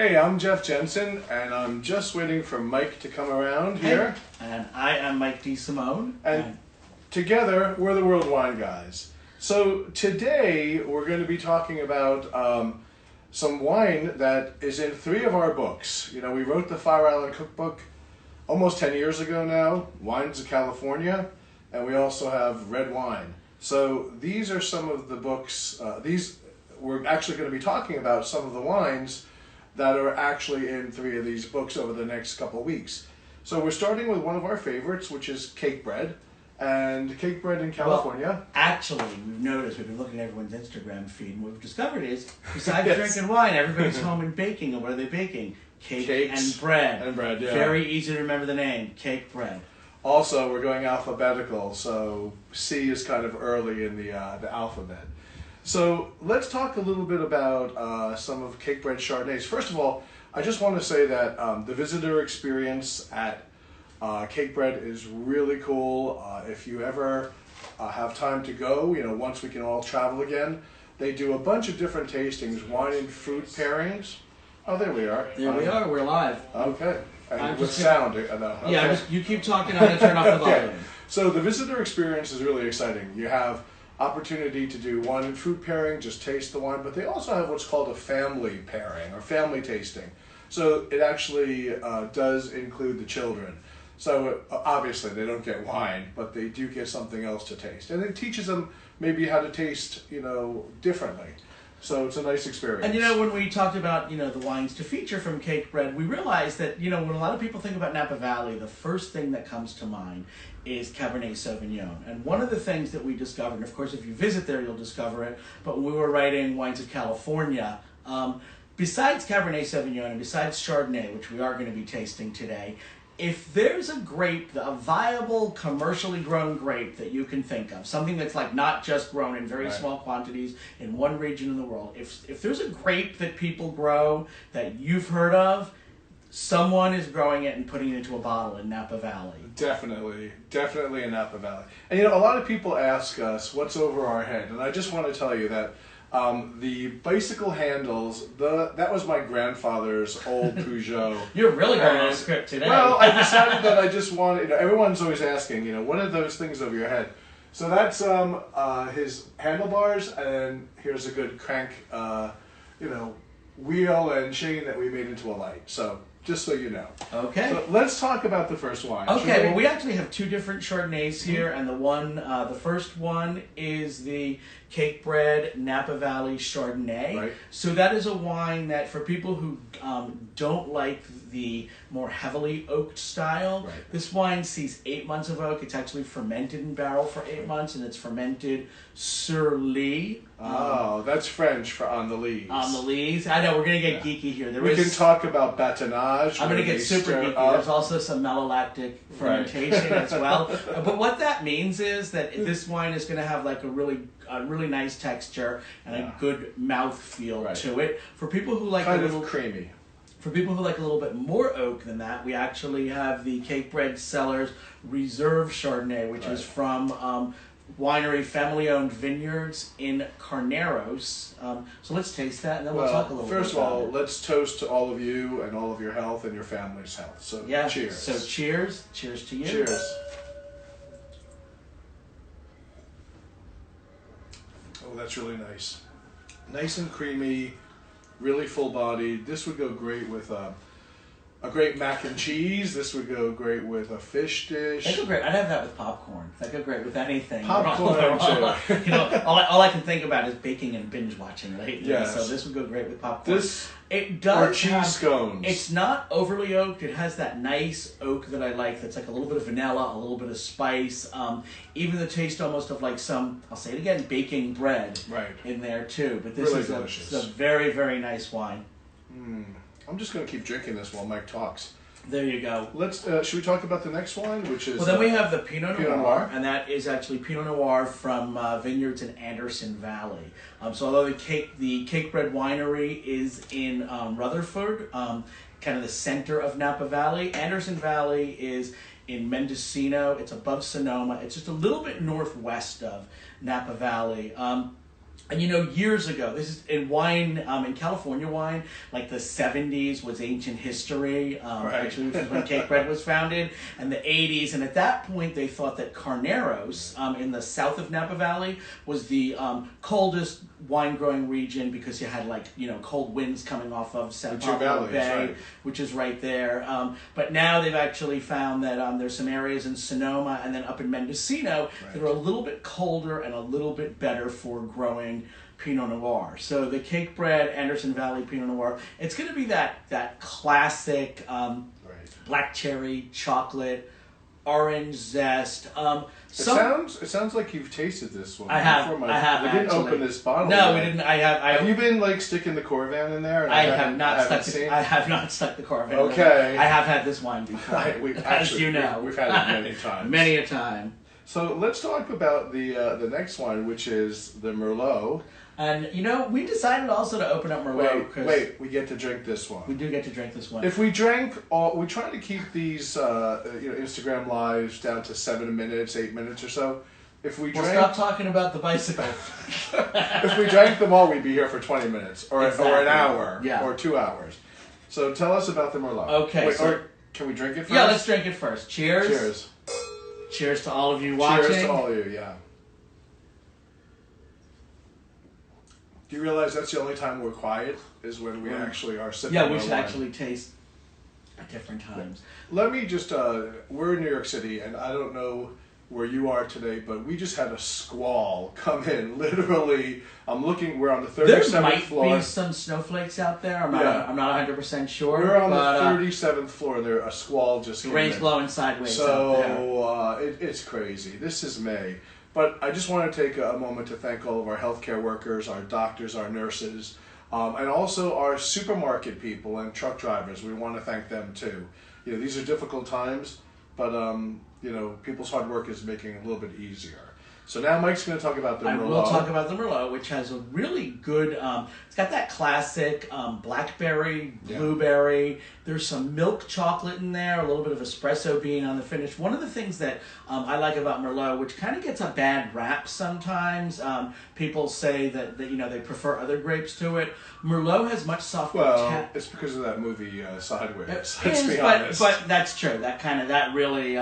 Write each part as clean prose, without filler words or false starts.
Hey, I'm Jeff Jensen, and I'm just waiting for Mike to come around here. And I am Mike D. Simone. And together, we're the World Wine Guys. So today, we're going to be talking about some wine that is in 3 of our books. You know, we wrote the Fire Island Cookbook almost 10 years ago now, Wines of California, and we also have red wine. So these are some of the books, we're actually going to be talking about some of the wines that are actually in 3 of these books over the next couple of weeks. So we're starting with one of our favorites, which is Cakebread. And Cakebread in California. Well, actually, we've noticed, we've been looking at everyone's Instagram feed, and what we've discovered is, besides Yes. drinking wine, everybody's home and baking. And what are they baking? Cakes and bread. And bread, yeah. Very easy to remember the name, Cakebread. Also, we're going alphabetical, so C is kind of early in the alphabet. So let's talk a little bit about some of Cakebread Chardonnays. First of all, I just want to say that the visitor experience at Cakebread is really cool. If you ever have time to go, you know, once we can all travel again, they do a bunch of different tastings, wine and fruit pairings. Oh, there we are. There we are, we're live. Okay. And I'm with just sound. Okay. Yeah, you keep talking, I'm going to turn off the volume. Okay. So the visitor experience is really exciting. You have opportunity to do wine and fruit pairing, just taste the wine, but they also have what's called a family pairing or family tasting. So it actually does include the children. So obviously they don't get wine, but they do get something else to taste. And it teaches them maybe how to taste, you know, differently. So it's a nice experience. And you know, when we talked about, you know, the wines to feature from Cakebread, we realized that, you know, when a lot of people think about Napa Valley, the first thing that comes to mind is Cabernet Sauvignon. And one of the things that we discovered, and of course if you visit there you'll discover it, but when we were writing Wines of California, besides Cabernet Sauvignon and besides Chardonnay, which we are going to be tasting today, if there's a grape, a viable, commercially grown grape that you can think of, something that's like not just grown in very small quantities in one region in the world, if there's a grape that people grow that you've heard of, someone is growing it and putting it into a bottle in Napa Valley. Definitely in Napa Valley. And you know, a lot of people ask us what's over our head, and I just want to tell you that the bicycle handles, that was my grandfather's old Peugeot. You're really going on script today. Well, I decided that I just wanted, you know, everyone's always asking, you know, what are those things over your head? So that's his handlebars, and here's a good crank, you know, wheel and chain that we made into a light. So just so you know. Okay. So let's talk about the first wine. Okay, well we actually have 2 different Chardonnays here, and the first one is the Cakebread Napa Valley Chardonnay. Right. So that is a wine that for people who don't like the more heavily oaked style, this wine sees 8 months of oak. It's actually fermented in barrel for 8 months, and it's fermented sur lie. Oh, that's French for on the lees. On the lees. I know, we're going to get geeky here. We can talk about batonnage. I'm going to get super geeky. There's also some malolactic fermentation as well. But what that means is that this wine is going to have like a really nice texture and a good mouth feel to it. For people who like kind of creamy. For people who like a little bit more oak than that, we actually have the Cakebread Cellars Reserve Chardonnay, which is from winery family-owned vineyards in Carneros. So let's taste that, and then we'll talk a little bit about it. First of all, let's toast to all of you and all of your health and your family's health. So cheers. So cheers. Cheers to you. Cheers. Oh, that's really nice. Nice and creamy, really full-bodied. This would go great with a great mac and cheese. This would go great with a fish dish. That'd go great. I'd have that with popcorn. That'd go great with anything. Popcorn too. You know, all I can think about is baking and binge watching lately. Yes. So this would go great with popcorn. It does. Or cheese scones. It's not overly oaked. It has that nice oak that I like. That's like a little bit of vanilla, a little bit of spice. Even the taste almost of like some, I'll say it again, baking bread in there too. But this really is delicious. a very, very nice wine. I'm just going to keep drinking this while Mike talks. There you go. Let's. Should we talk about the next wine, which is? Well, then we have the Pinot Noir, and that is actually Pinot Noir from vineyards in Anderson Valley. So although the Cakebread Winery is in Rutherford, kind of the center of Napa Valley, Anderson Valley is in Mendocino. It's above Sonoma. It's just a little bit northwest of Napa Valley. And years ago, this is in wine, in California wine, like the 70s was ancient history, actually, which is when Cakebread was founded, and the 80s. And at that point, they thought that Carneros, in the south of Napa Valley, was the coldest wine growing region because you had cold winds coming off of San Pablo Bay, right, which is right there. But now they've actually found that there's some areas in Sonoma and then up in Mendocino that are a little bit colder and a little bit better for growing Pinot Noir. So the Cakebread Anderson Valley Pinot Noir, it's going to be that classic black cherry, chocolate, orange zest. It sounds like you've tasted this one. I have. We didn't open this bottle. No, yet. We didn't. Have you been sticking the Corvan in there? I have not stuck the Corvan. Okay. I have had this wine before. We've as actually, you know, we've had it many times. Many a time. So let's talk about the next wine, which is the Merlot. And we decided also to open up Merlot. Wait, we get to drink this one. We do get to drink this one. If we drank we try to keep these Instagram lives down to 7 minutes, 8 minutes or so. If we drank, stop talking about the bicycle. If we drank them all, we'd be here for 20 minutes or an hour or 2 hours. So tell us about the Merlot. Okay. Or can we drink it first? Yeah, let's drink it first. Cheers. Cheers. Cheers to all of you watching. Cheers to all of you, yeah. Do you realize that's the only time we're quiet is when we actually are sipping Yeah, we should wine. actually taste at different times. Let me just, we're in New York City, and I don't know where you are today, but we just had a squall come in. Literally, we're on the 37th floor. There might be some snowflakes out there. I'm not 100% sure. We're on the 37th floor. A squall just came in. The rain's blowing sideways out there. So it's crazy. This is May. But I just want to take a moment to thank all of our healthcare workers, our doctors, our nurses, and also our supermarket people and truck drivers. We want to thank them too. These are difficult times, but people's hard work is making it a little bit easier. So now Mike's going to talk about the Merlot. We'll talk about the Merlot, which has a really good, it's got that classic blackberry, blueberry. There's some milk chocolate in there, a little bit of espresso bean on the finish. One of the things that I like about Merlot, which kind of gets a bad rap sometimes, people say that they prefer other grapes to it. Merlot has much softer. Well, it's because of that movie Sideways. Let's be honest. But that's true. That really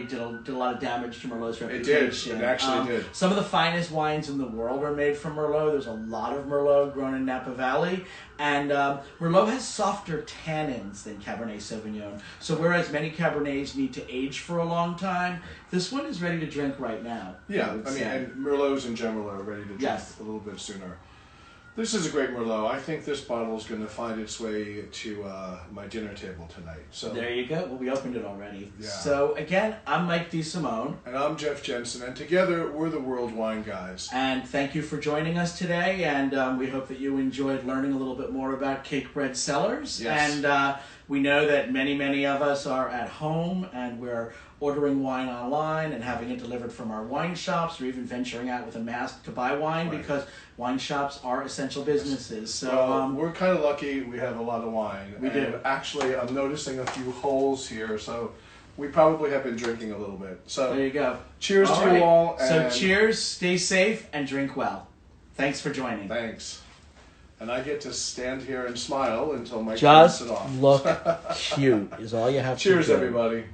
did a lot of damage to Merlot's reputation. It actually did. Some of the finest wines in the world are made from Merlot. There's a lot of Merlot grown in Napa Valley. And Merlot has softer tannins than Cabernet Sauvignon. So whereas many Cabernets need to age for a long time, this one is ready to drink right now. Yeah, and Merlots in general are ready to drink a little bit sooner. This is a great Merlot. I think this bottle is going to find its way to my dinner table tonight. So there you go. Well, we opened it already. Yeah. So again, I'm Mike DeSimone. And I'm Jeff Jensen. And together, we're the World Wine Guys. And thank you for joining us today. And we hope that you enjoyed learning a little bit more about Cakebread Cellars. Yes. And we know that many of us are at home and we're ordering wine online and having it delivered from our wine shops, or even venturing out with a mask to buy wine, because wine shops are essential businesses. So we're kind of lucky. We have a lot of wine. We do. Actually, I'm noticing a few holes here, so we probably have been drinking a little bit. So there you go. Cheers to you all. So cheers, stay safe, and drink well. Thanks for joining. Thanks. And I get to stand here and smile until Mike just turns it off. Look cute is all you have to do. Cheers, everybody.